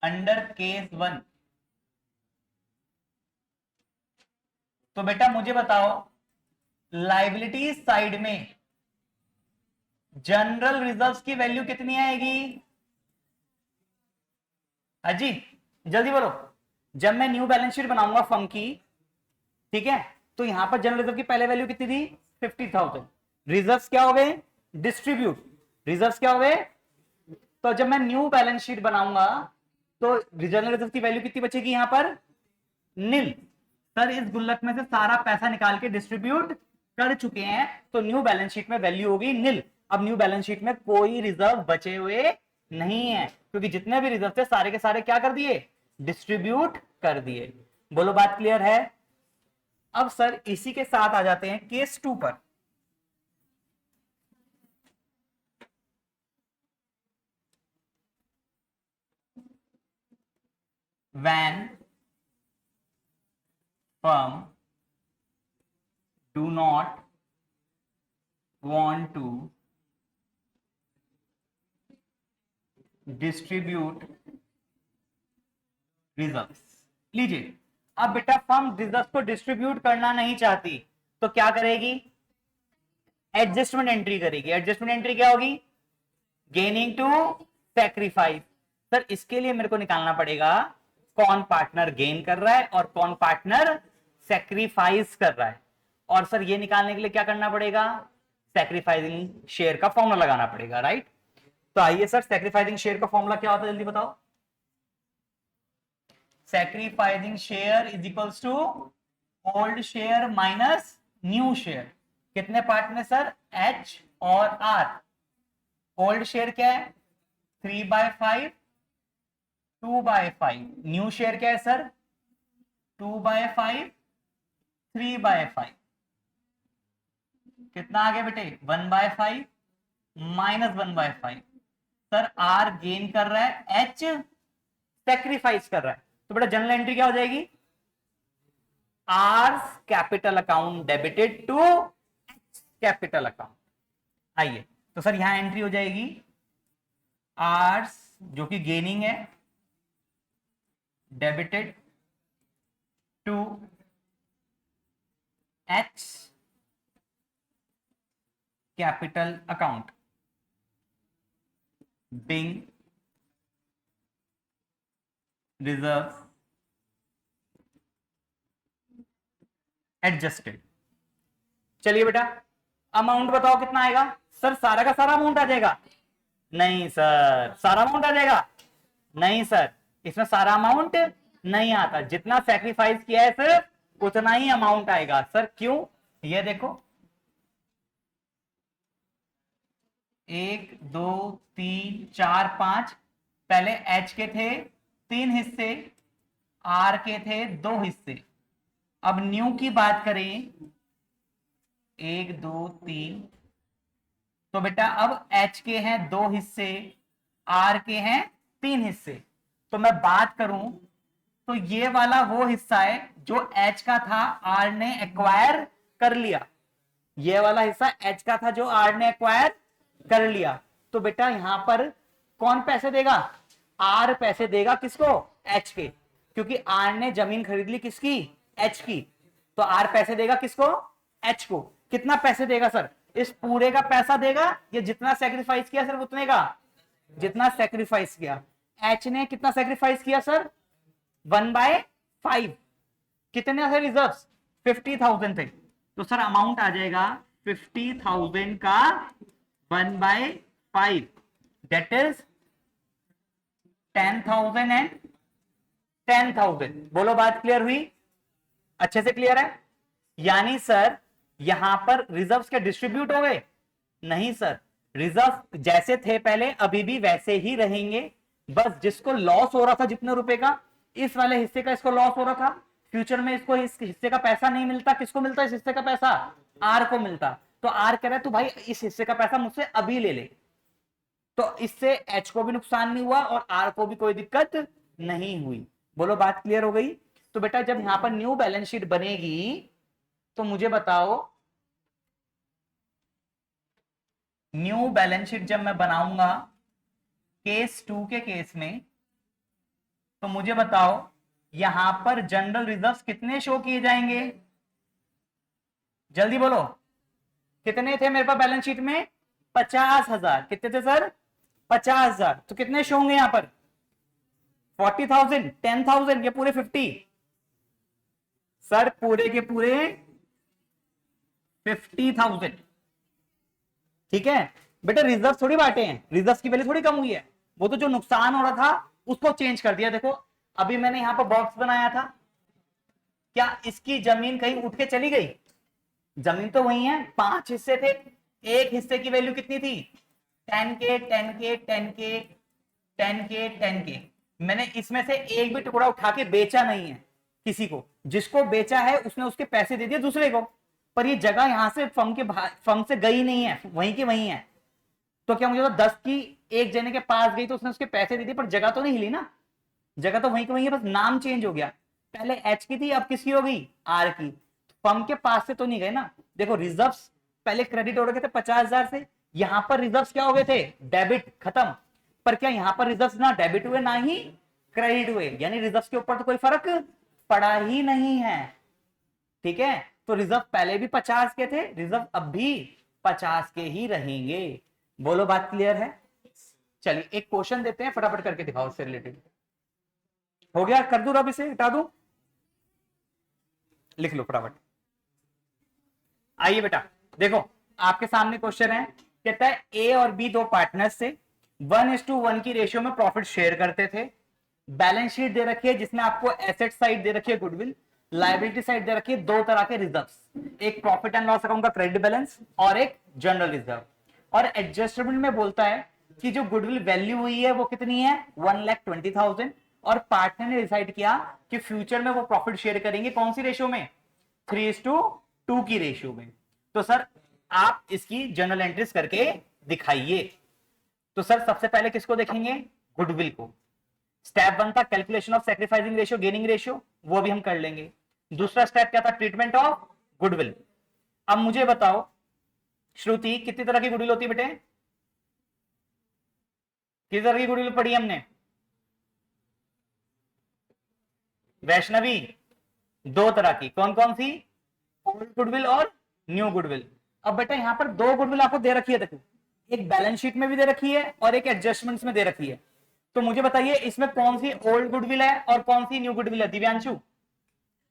अंडर केस 1, तो बेटा मुझे बताओ लाइबिलिटी साइड में जनरल रिजर्व्स की वैल्यू कितनी आएगी? अजी जल्दी बोलो। जब मैं न्यू बैलेंस शीट बनाऊंगा फर्म की, ठीक है, तो यहां पर जनरल रिजर्व की पहले वैल्यू कितनी थी? 50,000। रिजर्व्स क्या हो गए? डिस्ट्रीब्यूट। रिजर्व्स क्या हो गए? तो जब मैं न्यू बैलेंस शीट बनाऊंगा तो जनरल रिजर्व की वैल्यू कितनी बचेगी यहां पर? नील। सर इस गुल्लक में से सारा पैसा निकाल के डिस्ट्रीब्यूट कर चुके हैं, तो न्यू बैलेंस शीट में वैल्यू होगी नील। अब न्यू बैलेंस शीट में कोई रिजर्व बचे हुए नहीं है, क्योंकि जितने भी रिजर्व थे सारे के सारे क्या कर दिए? डिस्ट्रीब्यूट कर दिए। बोलो बात क्लियर है? अब सर इसी के साथ आ जाते हैं केस 2 पर। when firm do not want to distribute reserves. लीजिए, अब बेटा फर्म रिजर्व्स को डिस्ट्रीब्यूट करना नहीं चाहती, तो क्या करेगी? एडजस्टमेंट एंट्री करेगी। एडजस्टमेंट एंट्री क्या होगी? Gaining to sacrifice. सर इसके लिए मेरे को निकालना पड़ेगा कौन पार्टनर गेन कर रहा है और कौन पार्टनर सैक्रिफाइस कर रहा है। और सर ये निकालने के लिए क्या करना पड़ेगा? सैक्रिफाइसिंग शेयर का फॉर्मूला लगाना पड़ेगा, राइट? तो आइए सर, सैक्रिफाइसिंग शेयर का फॉर्मूला क्या होता है, जल्दी बताओ। Sacrificing share is equals to old share minus new share. कितने पार्टनर सर? एच और आर। ओल्ड शेयर क्या है? 3/5, 2/5। न्यू शेयर क्या है सर? 2/5, 3/5। कितना आ गया बेटे? 1/5 माइनस 1/5। सर आर गेन कर रहा है, एच सैक्रिफाइस कर रहा है, तो बेटा जनरल एंट्री क्या हो जाएगी? R capital account debited to capital account. आइए, तो सर यहां एंट्री हो जाएगी आर्स जो कि गेनिंग है, debited to H capital account being reserve adjusted. चलिए बेटा अमाउंट बताओ कितना आएगा? सर सारा का सारा अमाउंट आ जाएगा? नहीं सर, सारा अमाउंट आ जाएगा? नहीं सर, इसमें सारा अमाउंट नहीं आता। जितना सैक्रिफाइस किया है सिर्फ उतना ही अमाउंट आएगा। सर क्यों? ये देखो, 1 2 3 4 5, पहले एच के थे 3 हिस्से, आर के थे 2 हिस्से। अब न्यू की बात करें, 1 2 3, तो बेटा अब एच के हैं 2 हिस्से, आर के हैं 3 हिस्से। तो मैं बात करूं तो ये वाला वो हिस्सा है जो एच का था, आर ने एक्वायर कर लिया। ये वाला हिस्सा एच का था जो आर ने एक्वायर कर लिया। तो बेटा यहां पर कौन पैसे देगा? आर पैसे देगा किसको? एच के, क्योंकि आर ने जमीन खरीद ली किसकी? एच की। तो आर पैसे देगा किसको? एच को। कितना पैसे देगा सर? इस पूरे का पैसा देगा, ये जितना सेक्रीफाइस किया सिर्फ उतने का? जितना सेक्रीफाइस किया। एच ने कितना सेक्रीफाइस किया सर? 1/5। कितने थे रिजर्व्स? 50,000 थे। तो सर अमाउंट आ जाएगा 50,000 का 1/5, दैट इज 10,000 एंड 10,000। बोलो बात क्लियर हुई? अच्छे से क्लियर है? यानी सर यहां पर रिजर्व्स के डिस्ट्रीब्यूट हो गए? नहीं सर, रिजर्व जैसे थे पहले अभी भी वैसे ही रहेंगे। बस जिसको लॉस हो रहा था जितने रुपए का, इस वाले हिस्से का इसको लॉस हो रहा था, फ्यूचर में इसको इस हिस्से का पैसा नहीं मिलता। किसको मिलता इस हिस्से का पैसा? आर को मिलता। तो आर कह रहा है तू भाई इस हिस्से का पैसा मुझसे अभी ले ले। तो इससे एच को भी नुकसान नहीं हुआ और आर को भी कोई दिक्कत नहीं हुई। बोलो बात क्लियर हो गई? तो बेटा जब यहां पर न्यू बैलेंस शीट बनेगी तो मुझे बताओ, न्यू बैलेंस शीट जब मैं बनाऊंगा केस 2 के केस में, तो मुझे बताओ यहां पर जनरल रिजर्व्स कितने शो किए जाएंगे? जल्दी बोलो, कितने थे मेरे पास बैलेंस शीट में? 50,000। कितने थे सर? 50,000। तो कितने शो होंगे यहां पर? 40,000, 10,000, ये पूरे 50? सर पूरे के पूरे 50,000। ठीक है बेटा, रिजर्व थोड़ी बांटे हैं, रिजर्व की वैल्यू थोड़ी कम हुई है। वो तो जो नुकसान हो रहा था उसको चेंज कर दिया। देखो अभी मैंने यहां पर बॉक्स बनाया था, क्या इसकी जमीन कहीं उठ के चली गई? जमीन तो वही है। 5 हिस्से थे, एक हिस्से की वैल्यू कितनी थी? 10K 10K 10K 10K 10K। मैंने इसमें से एक भी टुकड़ा उठा के बेचा नहीं है किसी को। जिसको बेचा है उसने उसके पैसे दे दिए दूसरे को, पर ये जगह यहां से फर्म से गई नहीं है, वहीं की वहीं है। तो क्या मुझे तो 10 की एक जने के पास गई तो उसने उसके पैसे दे दिए, पर जगह तो नहीं हिली ना। जगह तो वहीं की वहीं है, बस नाम चेंज हो गया। पहले एच की थी, अब किसकी हो गई? आर की। फर्म के पास से तो नहीं गए ना। देखो रिजर्व्स पहले क्रेडिट हो रखे थे 50,000 से, यहां पर रिजर्व्स क्या हो गए थे? डेबिट, खत्म। पर क्या यहां पर रिजर्व्स ना डेबिट हुए ना ही क्रेडिट हुए, यानी रिजर्व्स के ऊपर तो कोई फर्क पड़ा ही नहीं है। ठीक है, तो रिजर्व पहले भी 50 के थे, रिजर्व अब भी 50 के ही रहेंगे। बोलो बात क्लियर है? चलिए एक क्वेश्चन देते हैं, फटाफट करके दिखाओ इससे रिलेटेड। हो गया? कर दूं अब इसे हटा दूं? लिख लो फटाफट। आइए बेटा देखो, आपके सामने क्वेश्चन है, कहता है ए और बी दो पार्टनर्स से 1:1 की रेशियो में प्रॉफिट शेयर करते थे। बैलेंस शीट दे रखी है जिसमें आपको एसेट साइड दे रखी है गुडविल, लायबिलिटी साइड दे रखी है दो तरह के रिजर्व्स, एक प्रॉफिट एंड लॉस अकाउंट का क्रेडिट बैलेंस और एक जनरल रिजर्व। और एडजस्टमेंट में बोलता है कि जो गुडविल वैल्यू हुई है वो कितनी है? 1,20,000। और पार्टनर ने डिसाइड किया कि फ्यूचर में वो प्रॉफिट शेयर करेंगे कौन सी रेशियो में? 3:2 की रेशियो में। तो सर आप इसकी जर्नल एंट्रीज करके दिखाइए। तो सर सबसे पहले किसको देखेंगे? गुडविल को। स्टेप 1 था calculation of sacrificing ratio, gaining ratio, वो भी हम कर लेंगे। दूसरा स्टेप क्या था? Treatment of goodwill. अब मुझे बताओ श्रुति, कितनी तरह की गुडविल होती है बेटे? किस तरह की गुडविल पढ़ी हमने? वैष्णवी, दो तरह की। कौन कौन सी? ओल्ड गुडविल और न्यू गुडविल। अब बेटा यहां पर दो गुडविल आपको दे रखी है, देखो एक बैलेंस शीट में भी दे रखी है और एक एडजस्टमेंट्स में दे रखी है। तो मुझे बताइए इसमें कौन सी ओल्ड गुडविल है और कौन सी न्यू गुडविल है? दिव्यांशु,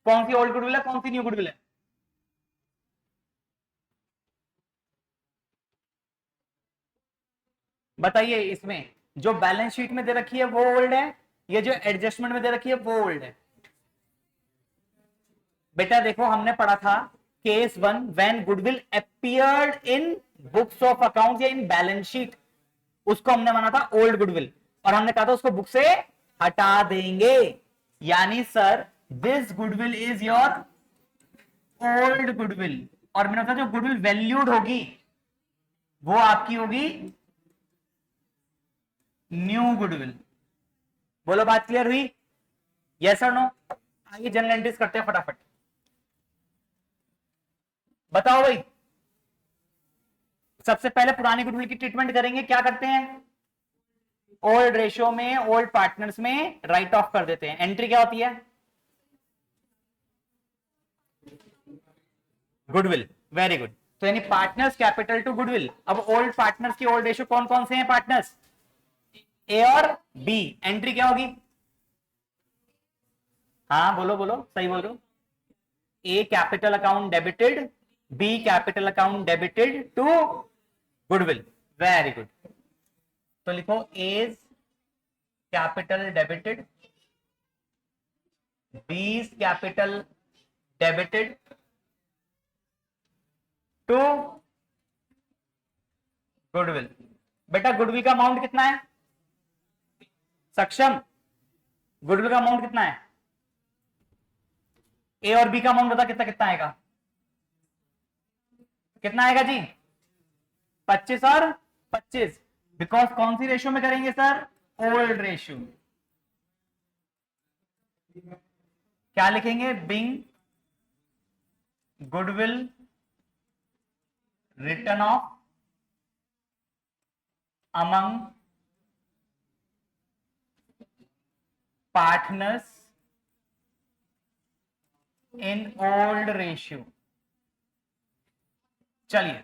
कौन सी ओल्ड गुडविल है, कौन सी न्यू गुडविल है? बताइए इसमें जो बैलेंस शीट में दे रखी है वो ओल्ड है, ये जो एडजस्टमेंट में दे रखी है वो ओल्ड है? बेटा देखो हमने पढ़ा था case 1 when goodwill appeared in books of accounts या इन बैलेंस शीट, उसको हमने माना था ओल्ड गुडविल और हमने कहा था उसको बुक से हटा देंगे। यानी sir this goodwill is your old goodwill और मैंने कहा जो गुडविल वैल्यूड होगी वो आपकी होगी न्यू गुडविल। बोलो बात क्लियर हुई? यस और नो? आइए जनरल एंट्रीज करते हैं फटाफट। बताओ भाई, सबसे पहले पुरानी गुडविल की ट्रीटमेंट करेंगे। क्या करते हैं? ओल्ड रेशियो में, ओल्ड पार्टनर्स में राइट ऑफ कर देते हैं। एंट्री क्या होती है? गुडविल। Very good. तो यानी पार्टनर्स कैपिटल टू गुडविल। अब ओल्ड पार्टनर्स की ओल्ड रेशियो कौन कौन से हैं पार्टनर्स? ए और बी। एंट्री क्या होगी? हाँ बोलो बोलो, सही बोल रहे हो। A capital account debited, B capital account debited to goodwill. Very good. तो लिखो A's capital debited, B's capital debited to goodwill. बेटा गुडविल का अमाउंट कितना है? सक्षम, गुडविल का अमाउंट कितना है? ए और बी का अमाउंट बता कितना कितना आएगा? कितना आएगा जी? 25 और 25। बिकॉज कौन सी रेशियो में करेंगे सर? Old ratio. क्या लिखेंगे? Being goodwill written off among partners in old ratio. चलिए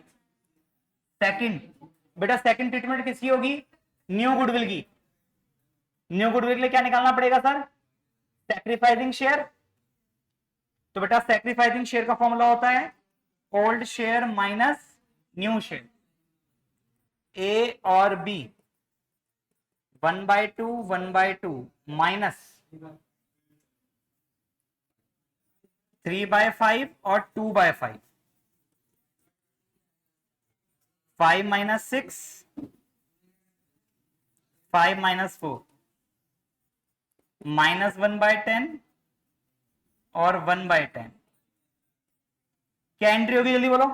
सेकंड, बेटा सेकंड ट्रीटमेंट किसकी होगी? न्यू गुडविल की। न्यू गुडविल के लिए क्या निकालना पड़ेगा सर? Sacrificing share. तो बेटा सैक्रिफाइसिंग शेयर का फॉर्मूला होता है old share minus new share. A और बी 1/2 1/2 माइनस 3/5 और 2/5, 5 माइनस 6, 5 माइनस 4, माइनस 1/10 और 1/10। क्या एंट्री होगी जल्दी बोलो?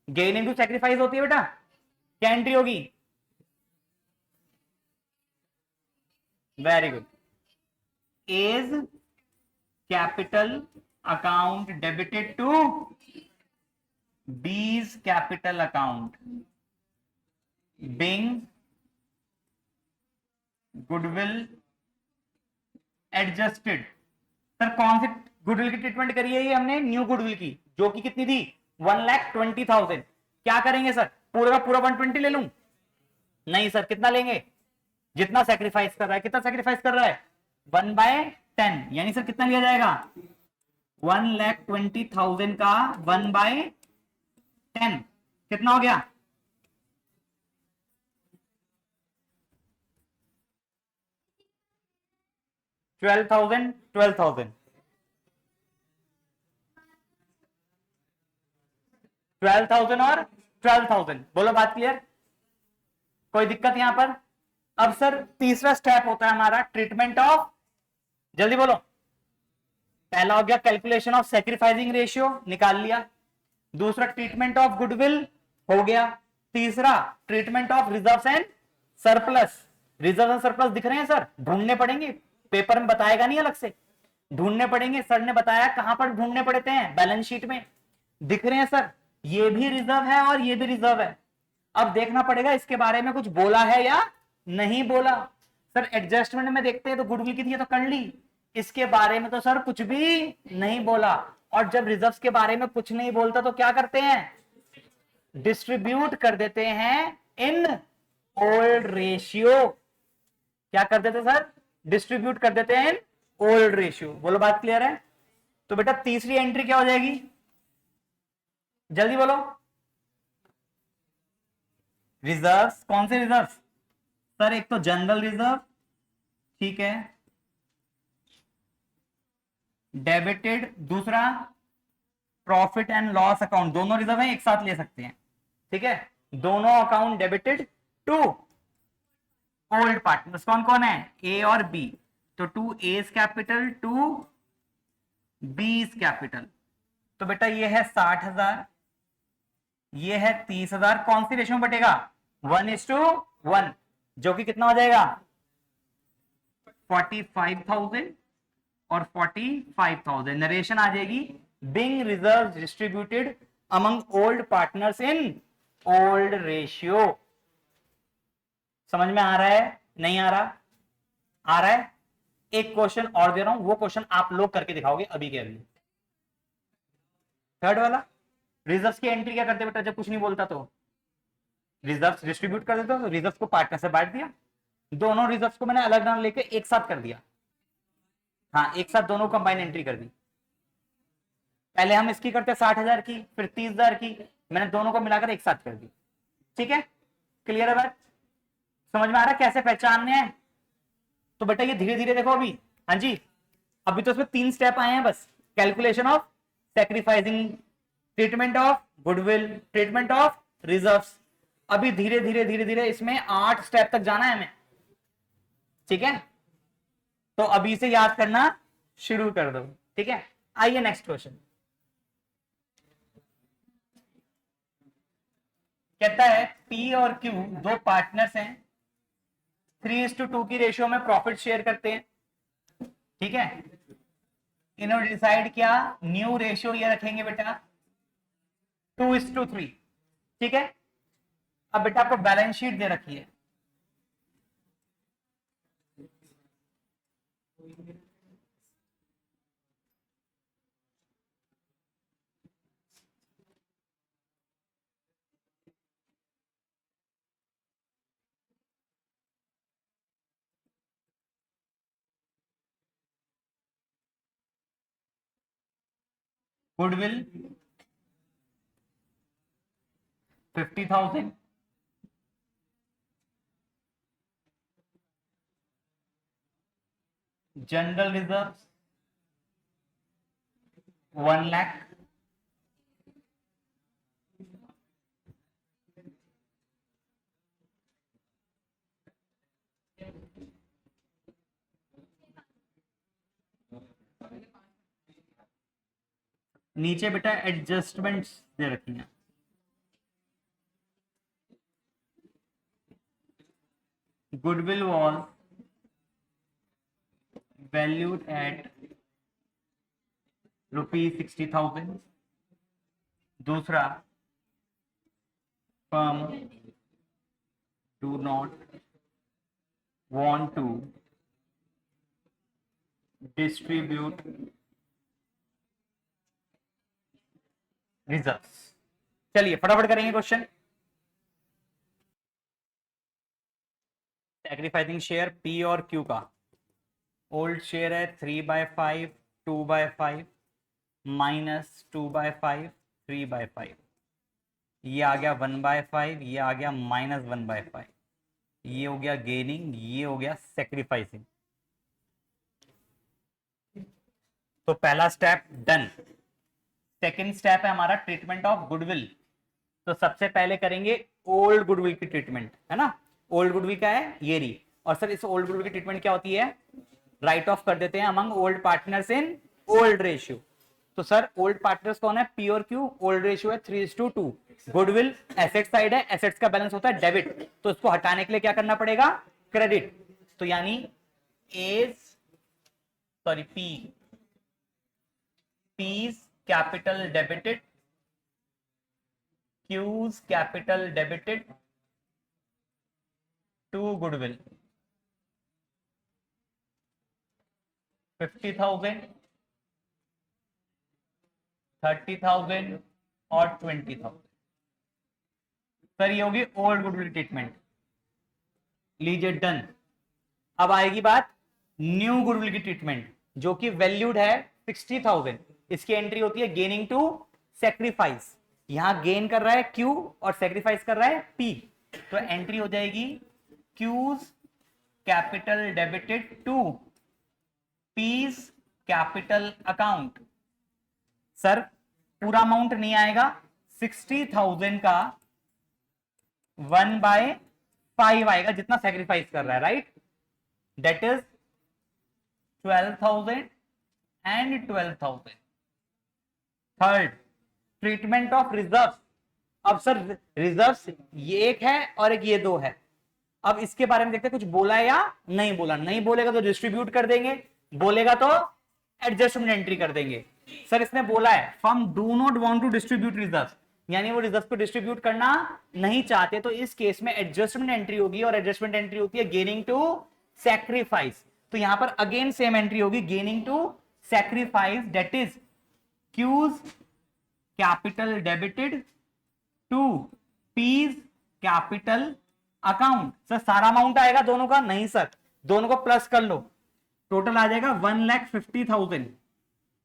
गेन इनटू सैक्रिफाइस होती है बेटा। क्या एंट्री होगी? Very good. A's capital account debited to B's capital account being goodwill adjusted. Sir कौन सी गुडविल की ट्रीटमेंट करी है ये हमने? न्यू गुडविल की, जो कि कितनी थी? 1,20,000। क्या करेंगे सर? पूरा का पूरा 120 ले लूं? नहीं सर, कितना लेंगे? जितना सेक्रीफाइस कर रहा है। कितना सेक्रीफाइस कर रहा है? 1/10। यानी सर कितना लिया जाएगा? 1,20,000 का 1/10 कितना हो गया? 12,000 12,000 12,000 और 12,000। बोलो बात क्लियर? कोई दिक्कत यहां पर? अब सर तीसरा स्टेप होता है हमारा ट्रीटमेंट ऑफ, जल्दी बोलो। पहला हो गया कैलकुलेशन ऑफ सैक्रिफाइसिंग रेशियो, निकाल लिया। दूसरा ट्रीटमेंट ऑफ गुडविल हो गया। तीसरा treatment of reserves and surplus. Reserve and surplus दिख रहे हैं सर? ढूंढने पड़ेंगे, पेपर में बताएगा नहीं अलग से, ढूंढने पड़ेंगे। सर ने बताया कहां पर ढूंढने पड़ते हैं? बैलेंस शीट में दिख रहे हैं सर। ये भी रिजर्व है और ये भी रिजर्व है। अब देखना पड़ेगा इसके बारे में कुछ बोला है या नहीं बोला। सर एडजस्टमेंट में देखते हैं तो गुडविल की थी तो कर ली, इसके बारे में तो सर कुछ भी नहीं बोला। और जब रिजर्व्स के बारे में कुछ नहीं बोलता तो क्या करते हैं? डिस्ट्रीब्यूट कर देते हैं इन ओल्ड रेशियो। क्या कर देते सर? डिस्ट्रीब्यूट कर देते हैं इन ओल्ड रेशियो। बोलो बात क्लियर है? तो बेटा तीसरी एंट्री क्या हो जाएगी? जल्दी बोलो। रिजर्व्स। कौन से रिजर्व्स सर? एक तो जनरल रिजर्व, ठीक है, डेबिटेड, दूसरा प्रॉफिट एंड लॉस अकाउंट, दोनों रिजर्व है, एक साथ ले सकते हैं, ठीक है। दोनों account debited to old partners, कौन कौन है, ए और बी, तो to A's capital to B's capital. तो बेटा ये है 60,000, ये है 30,000, कौन सी रेशियो में बटेगा, 1:1, जो कि कितना हो जाएगा 45,000 और 45,000। नरेशन आ जाएगी, being reserve distributed among old partners in old ratio. समझ में आ रहा है, नहीं आ रहा, आ रहा है। एक क्वेश्चन और दे रहा हूं, वो क्वेश्चन आप लोग करके दिखाओगे अभी के अभी। थर्ड वाला, रिजर्व्स की एंट्री क्या करते बेटा जब कुछ नहीं बोलता, तो रिजर्व्स डिस्ट्रीब्यूट कर देते हो, तो रिजर्व्स को पार्टनर से बांट दिया, दोनों रिजर्व्स को मैंने अलग नाम लेके एक साथ कर दिया, हाँ एक साथ दोनों कंबाइन एंट्री कर दी। पहले हम इसकी करते 60,000 की, फिर 30,000 की, मैंने दोनों को मिलाकर एक साथ कर दी, ठीक है। क्लियर है बात, समझ में आ रहा है कैसे पहचानने हैं। तो बेटा ये धीरे धीरे देखो अभी, हाँ जी, अभी तो इसमें 3 स्टेप आए हैं बस, calculation of sacrificing, treatment of goodwill, treatment of reserves. अभी धीरे धीरे धीरे धीरे इसमें 8 स्टेप तक जाना है हमें, ठीक है। तो अभी से याद करना शुरू कर दो, ठीक है। आइए नेक्स्ट क्वेश्चन, कहता है पी और क्यू दो पार्टनर्स हैं, 3:2 की रेशियो में प्रॉफिट शेयर करते हैं, ठीक है। इन्होंने डिसाइड किया न्यू रेशियो ये रखेंगे बेटा 2:3, ठीक है। अब बेटा आपको बैलेंस शीट दे रखी है, गुडविल 50,000, जनरल रिजर्व 1 लाख, नीचे बेटा एडजस्टमेंट्स दे रखी हैं, गुडविल वॉज वैल्यूड एट ₹60,000, दूसरा firm do not want to distribute reserves. चलिए फटाफट करेंगे क्वेश्चन। सैक्रिफाइसिंग शेयर पी और क्यू का, ओल्ड शेयर है 3/5, 2/5 माइनस 2/5, 3/5, ये आ गया 1/5, ये आ गया -1/5, ये हो गया गेनिंग, ये हो गया सेक्रीफाइसिंग। तो पहला स्टेप डन। सेकंड स्टेप है हमारा ट्रीटमेंट ऑफ गुडविल। तो सबसे पहले करेंगे ओल्ड गुडविल की ट्रीटमेंट, है ना। ओल्ड गुडविल क्या है, ये रही। और सर इस ओल्ड गुडविल की ट्रीटमेंट क्या होती है, राइट ऑफ कर देते हैं among old partners in old ratio. तो सर ओल्ड पार्टनर्स कौन है, पी और क्यू, ओल्ड रेशियो है 3:2, गुडविल एसेट साइड है, एसेट्स का बैलेंस होता है डेबिट, तो इसको हटाने के लिए क्या करना पड़ेगा, क्रेडिट। तो यानी A's sorry P, P's capital debited, Q's capital debited to goodwill 50,000, 30,000 और 20,000। सर ये होगी ओल्ड गुडविल ट्रीटमेंट, लीजिए डन। अब आएगी बात न्यू गुडविल की ट्रीटमेंट, जो कि वैल्यूड है 60,000। इसकी एंट्री होती है गेनिंग टू सेक्रीफाइस, यहां गेन कर रहा है क्यू और सेक्रीफाइस कर रहा है पी, तो एंट्री हो जाएगी Q's capital debited to P's capital account. Sir पूरा अमाउंट नहीं आएगा, 60,000 का 1/5 आएगा, जितना सेक्रीफाइस कर रहा है, right, that is 12,000 and 12,000। Third, treatment of reserve. अब सर रिजर्व ये एक है और एक ये दो है, अब इसके बारे में देखते हैं कुछ बोला है या नहीं बोला। नहीं बोलेगा तो डिस्ट्रीब्यूट कर देंगे, बोलेगा तो एडजस्टमेंट एंट्री कर देंगे। सर इसने बोला है firm do not want to distribute reserve, यानी वो रिजर्व को डिस्ट्रीब्यूट करना नहीं चाहते, तो इस केस में एडजस्टमेंट एंट्री होगी, और एडजस्टमेंट एंट्री होती है गेनिंग टू सैक्रिफाइस। तो यहां पर अगेन सेम एंट्री होगी, gaining to sacrifice, that is Q's capital debited to P's capital account. Sir सारा अमाउंट आएगा दोनों का? नहीं सर, दोनों को प्लस कर लो, टोटल आ जाएगा 1,50,000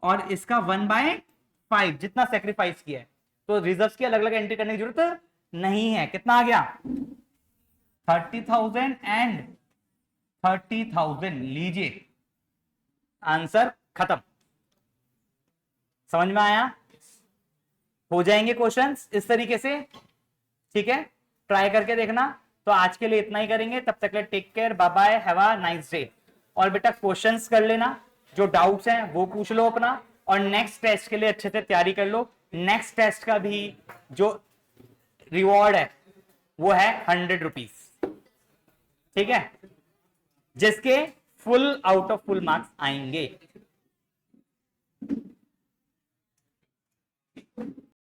और इसका 1/5 जितना सेक्रीफाइस किया है। तो रिजर्व की अलग अलग एंट्री करने की जरूरत नहीं है। कितना आ गया? 30,000 एंड 30,000। लीजिए आंसर खत्म। समझ में आया? हो जाएंगे क्वेश्चंस इस तरीके से, ठीक है, ट्राई करके देखना। तो आज के लिए इतना ही करेंगे, तब तक के लिए take care, bye bye, have a nice day. और बेटा क्वेश्चंस कर लेना, जो डाउट्स हैं वो पूछ लो अपना, और नेक्स्ट टेस्ट के लिए अच्छे से तैयारी कर लो। नेक्स्ट टेस्ट का भी जो रिवॉर्ड है वो है 100 रुपीज, ठीक है, जिसके full out of full marks आएंगे।